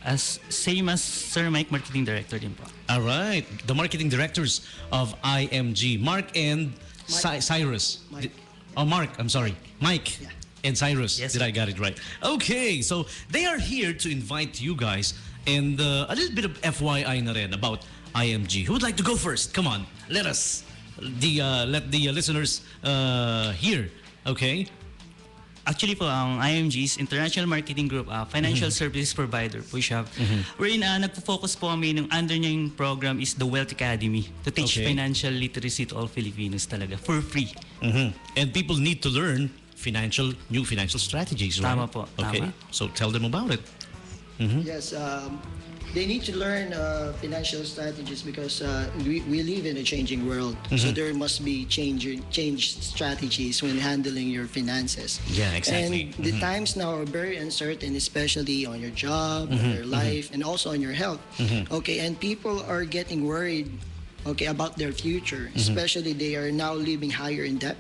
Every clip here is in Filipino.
As same as Sir Mike, marketing director din po. All right. The marketing directors of IMG, Mark and Cyrus. Mike. Oh, Mark, I'm sorry. Mike Yeah. and Cyrus. Yes, Did I sir. get it right? Okay, so they are here to invite you guys and a little bit of FYI na rin about IMG. Who would like to go first? Come on, let the listeners hear. Okay. Actually po, ang IMG is International Marketing Group, financial services provider po siya. Wherein nagpo-focus po kami ng under niya yung program is the Wealth Academy to teach Okay. financial literacy to all Filipinos talaga for free. And people need to learn new financial strategies, right? Tama po, Okay, tama. so tell them about it. Yes, they need to learn financial strategies because we live in a changing world. So there must be change strategies when handling your finances. Yeah, exactly. And the times now are very uncertain, especially on your job, on your life, and also on your health. Okay, and people are getting worried, okay, about their future. Especially they are now living higher in debt,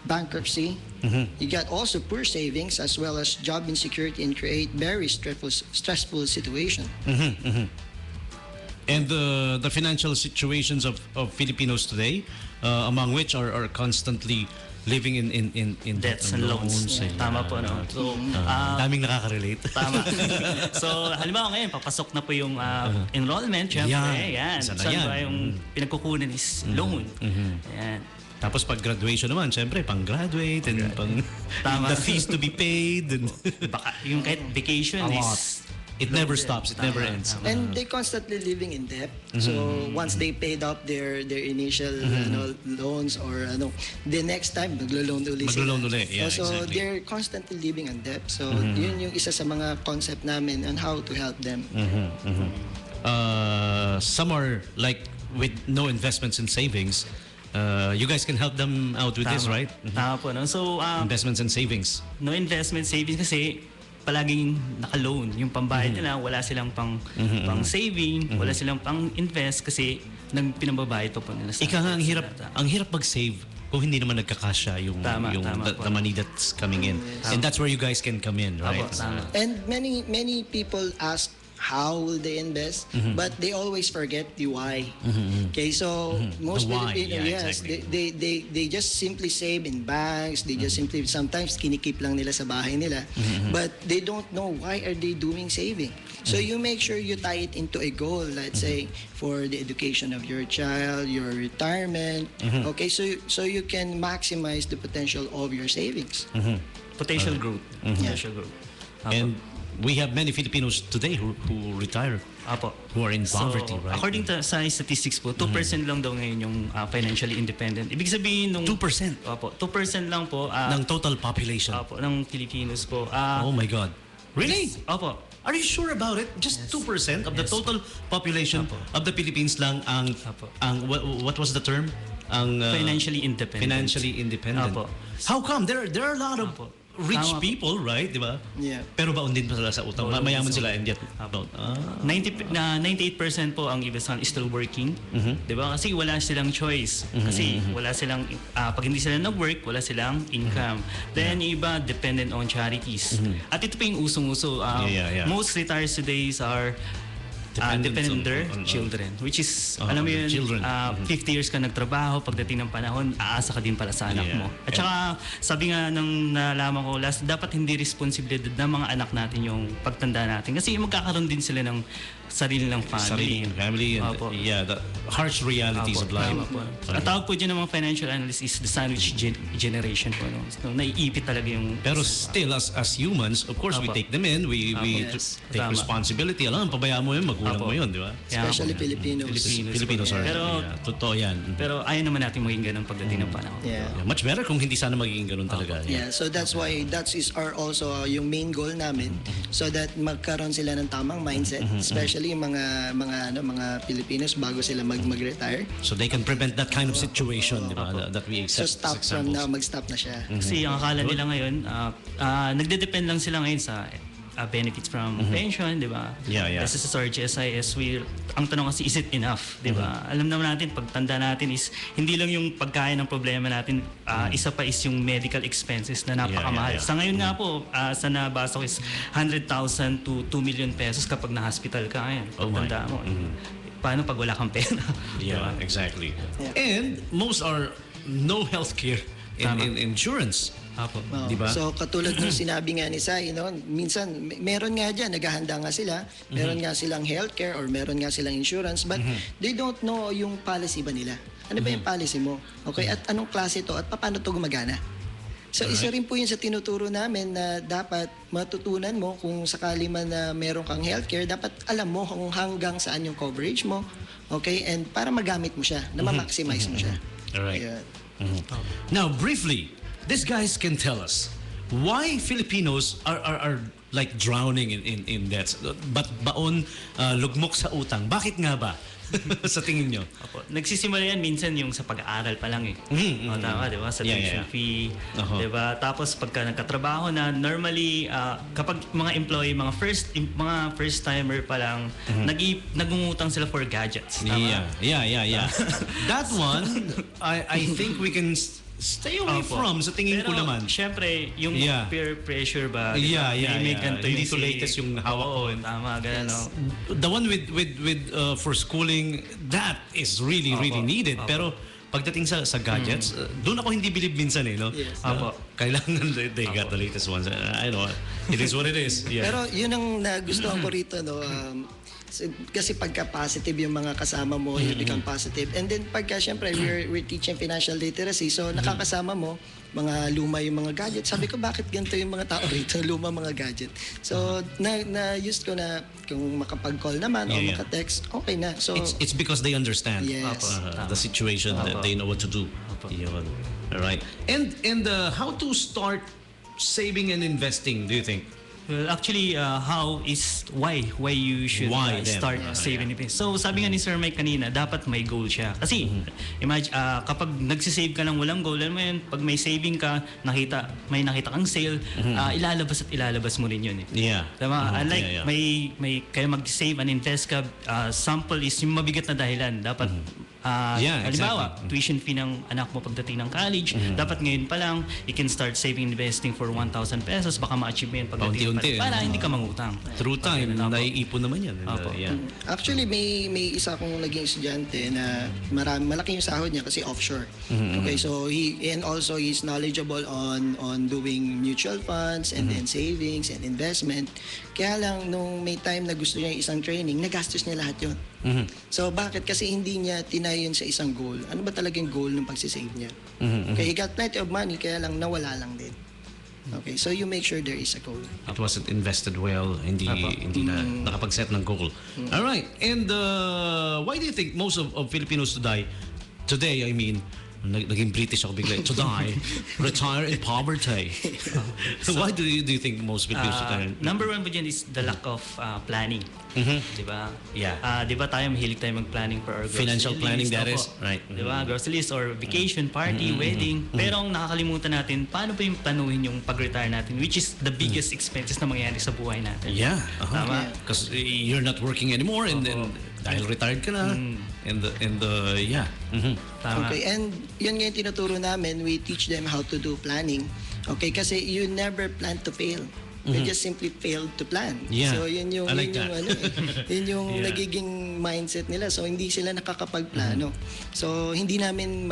bankruptcy. You got also poor savings as well as job insecurity and create very stressful situation. And the financial situations of Filipinos today, among which are constantly living in Debts and loans. Ayan. Tama po, no? So, Daming nakaka-relate. tama. So, halimbawa ngayon, papasok na po yung enrollment, syempre. Yan. Yan. Isa na Saan yan. ba yung pinagkukunan is loan. Yan. Tapos pag graduation naman, syempre, pang-graduate and Tama. the fees to be paid. And Baka yung kahit vacation a lot. is... It never stops. It never ends. And they constantly living in debt. So once they paid up their initial loans or the next time maglo-loan uli sila. Maglo-loan uli. Yeah, so exactly. they're constantly living in debt. So yun yung isa sa mga concept namin on how to help them. Some are like with no investments in savings. You guys can help them out with this, right? Tama po, no? So, Investments and savings. no investment savings kasi palaging naka-loan. Yung pambayad nila, wala silang pang saving, wala silang pang invest kasi pinambabayad pa po nila sa... Ika nga, ang hirap mag-save kung hindi naman nagkakasya yung, Tama the po. money that's coming in. And that's where you guys can come in, right? Apo, tama. And many people ask how will they invest, but they always forget the why. Okay, so most The why, Filipinos, yeah, yes, exactly. they just simply save in banks. They just simply sometimes kinikip lang nila sa bahay nila, but they don't know why are they doing saving. So you make sure you tie it into a goal. Let's say for the education of your child, your retirement. Okay, so you can maximize the potential of your savings. Potential growth. Potential growth. Apo. And we have many Filipinos today who retire, Apo. who are in poverty, So, right? according to sa statistics po, 2% lang daw ngayon yung financially independent. Ibig sabihin nung 2% Opo, 2% lang po ng total population. Opo, ng Filipinos po. Oh my God. Really? Opo. Are you sure about it? Just 2% of the Yes. total population Apo. of the Philippines lang Apo. what was the term? Ang Financially independent. financially independent. Apo. How come? There are a lot of Apo. rich Tama po. people, right? Di ba? Yeah. Pero baon din pa sila sa utang. Oo, Mayaman so- sila and yet Apo. about 98% po ang investment is still working. 'Di ba? Kasi wala silang choice. Kasi wala silang pag hindi sila nag-work, wala silang income. Then yung iba dependent on charities. At ito pa yung usong-uso. Yeah. Most retirees today are dependent on their children, which is Oh, alam mo on their yun, children. 50 years ka nagtrabaho, pagdating ng panahon aasa ka din pala sa anak Yeah. mo. At saka sabi nga nung nalaman ko last, dapat hindi responsibilidad ng mga anak natin yung pagtanda natin kasi magkakaroon din sila ng sarili ng family. sariling family and Opo. the harsh realities of Opo, life. tama po. Ang tawag po dyan ng mga financial analysts is the sandwich generation po. No? So, naiipit talaga yung... Pero still, as humans, of course, we Apo. take them in. We Yes. take Tama. responsibility. Alam, pabayaan mo yun, magulang Apo. mo yun, di ba? Kaya Especially po, Filipinos. Filipinos are, Pero- totoo yan. Pero ayaw naman natin maging ganun pagdating ng panahon. Yeah. Yeah, much better kung hindi sana magiging ganun talaga. Yeah, so that's why that is our also yung main goal namin so that magkaroon sila ng tamang mindset, especially yung mga Filipinos bago sila mag-retire. So they can prevent that kind of situation, di ba? That we So accept stop as from examples. now, mag-stop na siya. Kasi ang akala nila ngayon, nagde-depend lang sila ngayon sa benefits from pension, di ba? Yeah, yeah. SSR, GSIS, ang tanong kasi, is it enough? Di ba? Alam naman natin, pagtanda natin is, hindi lang yung pagkain ang problema natin, isa pa is yung medical expenses na napakamahal. Yeah. Sa ngayon nga po, sa nabasa ko is 100,000 to 2 million pesos kapag na-hospital ka ngayon. Oh my. Pagtanda mo. Paano pag wala kang pera? Yeah, exactly. And most are no healthcare in insurance. Apo. Oo. Di ba? So katulad ng sinabi nga ni Sai, minsan meron nga dyan, naghahanda nga sila, meron nga silang healthcare or meron nga silang insurance, but they don't know yung policy ba nila. Ano ba yung policy mo? Okay, at anong klase to at paano to gumagana? So isa rin po yun sa tinuturo namin na dapat matutunan mo kung sakali man na meron kang healthcare, dapat alam mo kung hanggang saan yung coverage mo, okay, and para magamit mo siya, na ma-maximize mo siya. Alright. Ayan. Now, briefly, these guys can tell us why Filipinos are like drowning in debts. But baon, lugmok sa utang. Bakit nga ba? Sa tingin nyo? Opo. Nagsisimula yan minsan yung sa pag-aaral pa lang eh. O, tama, di ba? Sa tuition fee. Uh-huh. Di ba? Tapos pagka nagkatrabaho na, normally, kapag mga employee, mga first timer pa lang, nagungutang sila for gadgets. Tama? Yeah. That one, I think we can stay away Opo. from sa tingin ko Pero, naman. syempre, yung Yeah. peer pressure ba? di Yeah, ba? yeah, May yeah. ganito Hindi yung to latest yung hawak ko. Oo, tama, ganun. Yes. no? The one with for schooling, that is really Opo. needed. Opo. Pero pagdating sa gadgets, doon ako hindi bilib minsan eh, no? Yes. Na kailangan they got the latest ones. I know. It is what it is. Yeah. Pero yun ang nagustuhan ko rito, no? Kasi pagka positive yung mga kasama mo, you become positive. And then pagka syempre we're teaching financial literacy, so nakakasama mo mga luma yung mga gadget. Sabi ko, bakit ganito yung mga tao rito, luma mga gadget. So na-use ko na kung makapag-call naman o Yeah. maka-text, okay na. So It's because they understand Yes. the situation that they know what to do. Yun. All right. And how to start saving and investing, do you think? Well, actually, why you should Why then? start saving. So, sabi nga ni Sir Mike kanina, dapat may goal siya. Kasi, imagine, kapag nagsisave ka lang walang goal, alam mo yun, pag may saving ka, may nakita kang sale, ilalabas mo rin yun. Eh. Yeah. Tama? Unlike, Yeah. may kaya mag-save and invest ka, sample is yung mabigat na dahilan. Dapat, Yeah, halimbawa, exactly. tuition fee ng anak mo pagdating ng college, dapat ngayon pa lang, you can start saving and investing for 1,000 pesos, baka ma-achieve mo yun pagdating Paunti-unti, para hindi ka mangutang. Through time, naiipon naman yan. Opo. Yeah. actually, may isa akong naging estudyante na malaki yung sahod niya kasi offshore. Okay, so he's knowledgeable on doing mutual funds and then savings and investment. Kaya lang, nung may time na gusto niya isang training, nagastos niya lahat yun. So, bakit? Kasi hindi niya tinayon sa isang goal. Ano ba talagang goal ng pagsisave niya? Okay, he got plenty of money, kaya lang nawala lang din. Okay, so you make sure there is a goal. It wasn't invested well, hindi na nakapag-set ng goal. All right. And why do you think most of Filipinos today, I mean, naging British ako bigla, to die, retire in poverty? Why do you think most Filipinos retire? Number one po dyan is the lack of planning. Di ba? Yeah. Di ba mahilig tayo mag-planning for our grocery Financial planning, list? that Opo. is, right. Di ba? Grocery list or vacation, party, wedding. Pero ang nakakalimutan natin, paano ba yung planuhin yung pag-retire natin, which is the biggest expenses na mangyayari sa buhay natin. Yeah. Tama? Because you're not working anymore and then dahil retired ka na. And yeah. Tama. Okay, and yun nga yung tinuturo namin, we teach them how to do planning. Okay, kasi you never plan to fail. You just simply failed to plan. Yeah. So yun yung I like yun yung that. yun yung Yeah. nagiging mindset nila. So hindi sila nakakapagplano. So hindi namin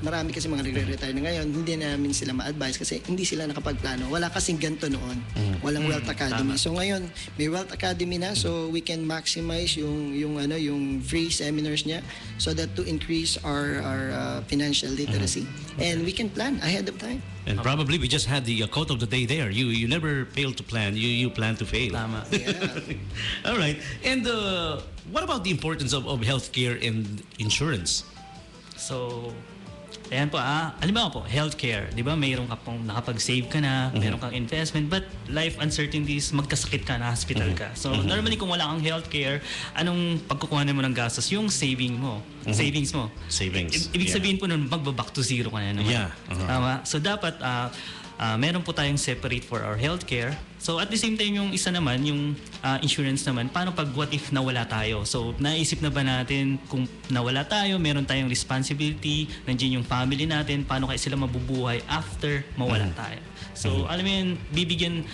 marami kasi mga nagre-retire na ngayon, hindi namin sila ma-advise kasi hindi sila nakapagplano. Wala kasing ganito noon. Walang Wealth Academy. So ngayon, may Wealth Academy na, so we can maximize yung free seminars niya so that to increase our financial literacy. And we can plan ahead of time. And probably we just had the quote of the day there. You never fail to plan. You plan to fail. Tama. Yeah. All right. And what about the importance of healthcare and insurance? So, ayan po, halimbawa po, healthcare, di ba, mayroon ka pong nakapag-save ka na, mayroon kang investment, but life uncertainties, magkasakit ka na, hospital ka. So, normally kung wala kang healthcare, anong pagkukuhanan mo ng gastos? Yung savings mo. Savings. Ibig Yeah. sabihin po nun, magbaback to zero ka na naman. Yeah. Tama? So, dapat, meron po tayong separate for our healthcare. So at the same time, yung isa naman, yung insurance naman, paano pag what if nawala tayo? So naisip na ba natin kung nawala tayo, meron tayong responsibility, nandiyan yung family natin, paano kaya sila mabubuhay after mawala tayo? So alam mo yun, bibigyan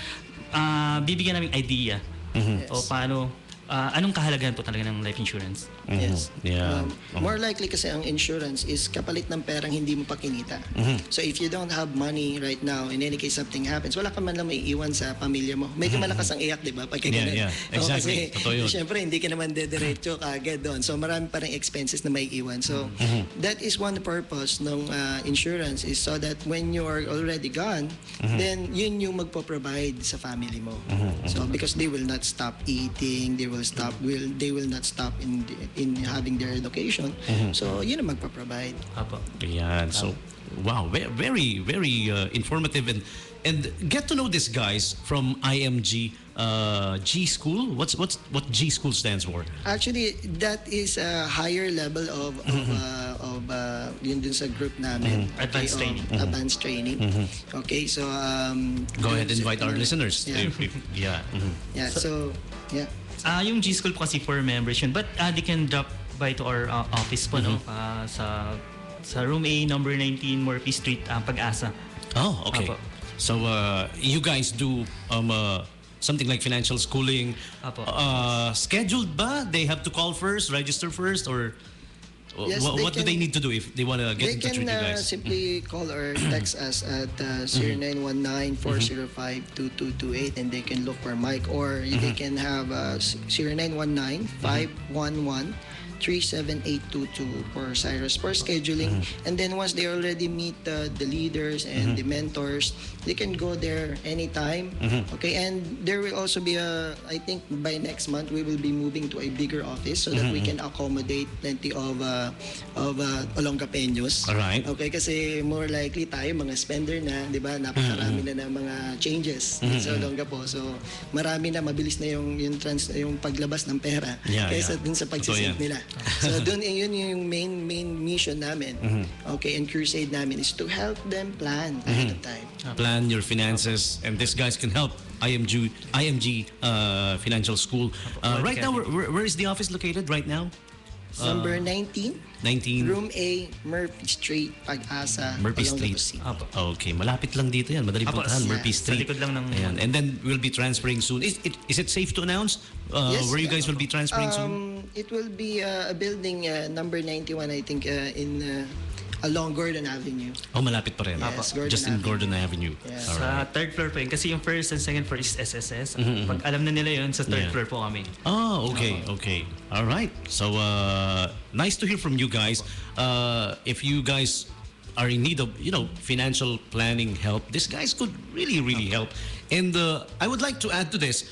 namin idea o paano, anong kahalagahan po talaga ng life insurance. Yes. Yeah. More likely kasi ang insurance is kapalit ng perang hindi mo pa kinita. So if you don't have money right now, in any case something happens, wala ka man lang may iwan sa pamilya mo. Medyo malakas ang iyak, di ba? Pagka ganun. Yeah. Exactly. Kasi Totoo yun. syempre hindi ka naman dediretso kaagad doon. So marami pa rin expenses na may iwan. So that is one purpose ng insurance is so that when you are already gone, then yun yung magpo-provide sa family mo. So because they will not stop eating, they will not stop in having their education. So yun ang magpo-provide. Apo. Yeah. So, wow, very, very informative and get to know these guys from IMG G School. What G School stands for? Actually, that is a higher level of yun dun sa group namin. Advanced training. Advanced training. Okay, so Go ahead and invite our listeners. Yeah. Yeah. Yeah, so yeah. Yung G School po kasi for members yun, but they can drop by to our office po, no? Sa room A, number 19, Murphy Street, Pag-asa. Oh, okay. Apo. So you guys do something like financial schooling. Apo. Scheduled ba? They have to call first, register first, or Yes, what do they need to do if they want to get They in touch with can you guys? simply call or text us at 0919-405-2228 and they can look for Mike, or they can have 0919-511-37822 for Cyrus for scheduling. And then once they already meet the leaders and the mentors, they can go there anytime. Okay, and there will also be I think by next month we will be moving to a bigger office so that we can accommodate plenty of Olongapeños. Alright. Okay, kasi more likely tayo mga spender na, 'di ba? Napakarami na ng mga changes sa Olongapo. So marami na, mabilis na yung paglabas ng pera Yeah, kaysa yeah. dun sa pagsisave Totoo yan. nila. So doon yun yung main mission namin. Okay, and crusade namin is to help them plan ahead of time. Plan your finances, and these guys can help. IMG Financial School. Right now, where is the office located right now? Number 19, 19 room A, Murphy Street, Pag-asa, Murphy Olongapo Street. City. Apo. Okay, malapit lang dito yan. Madaling Apo, puntahan. yeah. Murphy Sa Street. likod lang ng... Ayan. And then we'll be transferring soon. Is it safe to announce Yes, where you yeah. guys will be transferring soon? It will be a building number 91, I think, along Gordon Avenue. Oh, malapit pa rin. Yes, Gordon Just in Avenue. Gordon Avenue. Yes. All Sa right. third floor po yun. Kasi yung first and second floor is SSS. Pag alam na nila yun, sa third Yeah. floor po kami. Oh, okay, okay. All right. So, nice to hear from you guys. If you guys are in need of, financial planning help, these guys could really, really help. And I would like to add to this,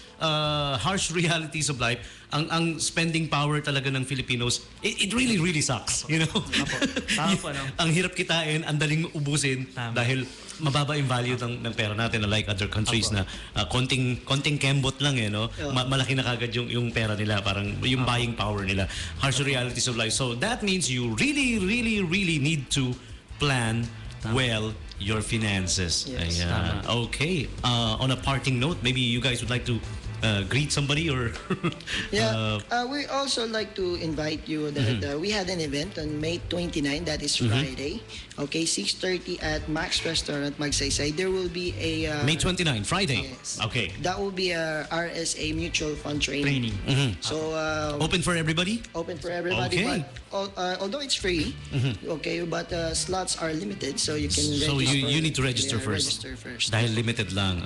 harsh realities of life. Ang spending power talaga ng Filipinos, it really, really sucks. Tama po, no? Ang hirap kitain, ang daling ubusin Tama. dahil mababa yung value ng pera natin, unlike other countries na konting kembot lang no. Malaki na kagad yung pera nila, parang yung buying power nila. Harsh realities of life. So that means you really, really, really need to plan well your finances. Yes. Ayan. Okay. On a parting note, maybe you guys would like to greet somebody or Yeah, we also like to invite you that we had an event on May 29, that is Friday. Okay, 6:30 at Max Restaurant, Magsaysay. There will be a May 29, Friday. Yes. Okay. That will be a RSA mutual fund training. So Open for everybody? open for everybody. Okay. But although it's free, okay, but slots are limited, so you can So register. you need to register first. Register first. Dahil limited lang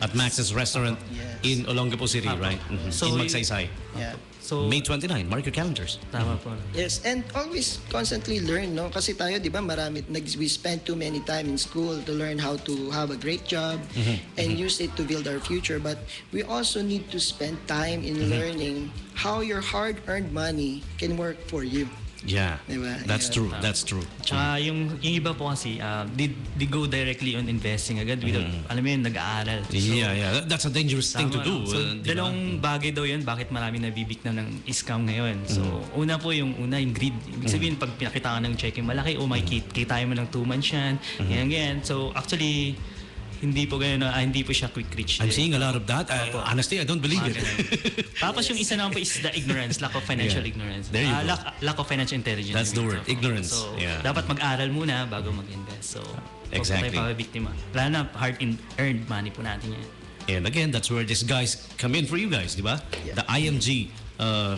at Max's Restaurant Yes. in Olongapo City, right? So in Magsaysay. Yeah. So, May 29, mark your calendars. tama po. Yes, and always constantly learn, no? Kasi tayo, di ba, we spend too many time in school to learn how to have a great job and use it to build our future. But we also need to spend time in learning how your hard-earned money can work for you. Yeah, Diba? that's Yeah. true. That's true. Tsaka yung iba po kasi, they go directly on investing agad without, alam mo yun, nag-aaral. So, Yeah. That's a dangerous thing to tama, do. no? So, di ba? dalawang bagay daw yun bakit marami nabibikna ng scam ngayon. So, una po yung greed. Ibig sabihin, pag pinakita ka ng checking malaki, makikita mo ng 2 months yan, ganyan. So, actually, Hindi po ganun, hindi po siya quick reach. I'm din. seeing a lot of that. Honestly, I don't believe Mga it. ganun. Tapos yung isa naman po is the ignorance, lack of financial Yeah. ignorance. There you go. Lack of financial intelligence. That's the word, So, ignorance. So, Yeah. dapat mag-aral muna bago mag-invest. So, Exactly. huwag po tayo biktima. Lalo na hard-earned money po natin yan. And again, that's where these guys come in for you guys, di ba? Yeah. The IMG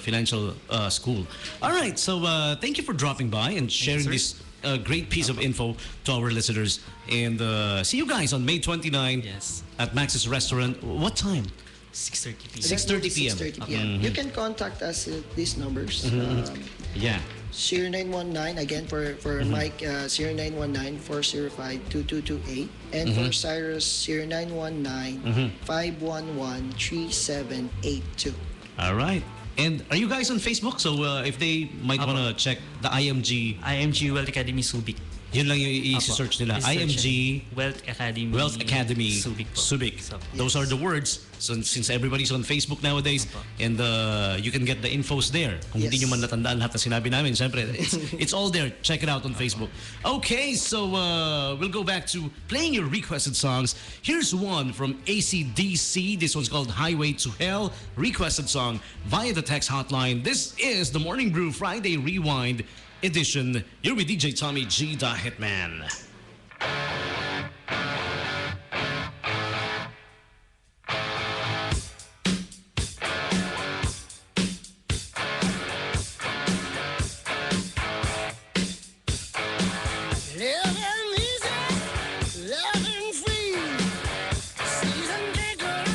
Financial School. All right, so thank you for dropping by and sharing sir. this great piece of info to our listeners. And see you guys on May 29 Yes. at Max's Restaurant. What time? 6:30 p.m. 6:30 p.m. 6:30 p.m. You can contact us at these numbers. Yeah. 0919 again for Mike 0919-405-2228 and for Cyrus 0919-511-3782. All right. And are you guys on Facebook? So if they might Apo. want to check the IMG, IMG Wealth Academy Subic. yun lang yung i-search nila. I-search IMG yan. Wealth Academy. Subic po. Subic. So, Those are the words. So, since everybody's on Facebook nowadays, and you can get the infos there. Kung hindi Yes. nyo man natandaan lahat na sinabi namin, syempre, it's all there. Check it out on Facebook. Okay, so we'll go back to playing your requested songs. Here's one from AC/DC. This one's called Highway to Hell. Requested song via the text hotline. This is the Morning Brew Friday Rewind edition. You're with DJ Tommy G, the Hitman.